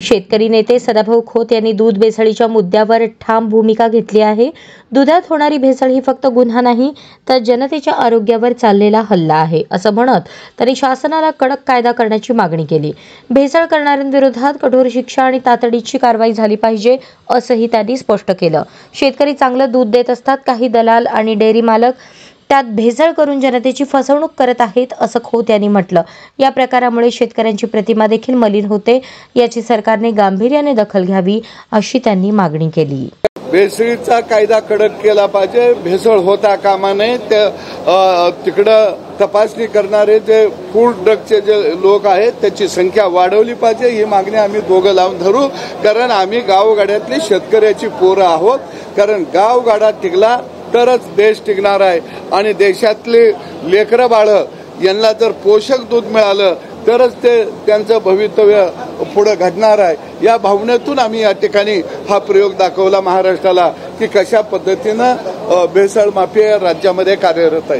शेतकरी नेते सदाभाऊ खोत यांनी दूध भेसळीच्या मुद्द्यावर ठाम भूमिका घेतली आहे। दुधात होणारी भेसळ ही फक्त गुन्हा नाही तर जनतेच्या आरोग्यावर चाललेला हल्ला आहे असं म्हणत त्यांनी शासनाला कडक कायदा करण्याची मागणी केली। भेसळ करणाऱ्यांविरोधात कठोर शिक्षा आणि तातडीची कारवाई झाली पाहिजे असंही त्यांनी स्पष्ट केलं। शेतकरी चांगलं दूध देत असतात, काही दलाल आणि डेअरी मालक त्यात भेसळ करून जनतेची फसवणूक करत आहेत असं खोत यांनी म्हटलं। या प्रकारामुळे शेतकऱ्यांची प्रतिमा देखील मलिन होते, याची सरकारने गांभीर्याने दखल घ्यावी अशी त्यांनी मागणी केली। भेसळीचा कायदा कडक केला पाहिजे, भेसळ होता कामा नये। तिकडं तपासणी करणारे जे फूड ड्रगचे जे लोक आहेत त्याची संख्या वाढवली पाहिजे, ही मागणी आम्ही दोघं लावून धरू। कारण आम्ही गावगाड्यातली शेतकऱ्याची पोरं आहोत। कारण गावगाडा टिकला तरच देश टिकणार आहे आणि देशातले लेकरं बाळं यांना जर पोषक दूध मिळालं तरच ते त्यांचं भवितव्य पुढे घडणार आहे। या भावनेतून आम्ही या ठिकाणी हा प्रयोग दाखवला महाराष्ट्राला की कशा पद्धतीनं भेसळ माफिया राज्यामध्ये कार्यरत आहे।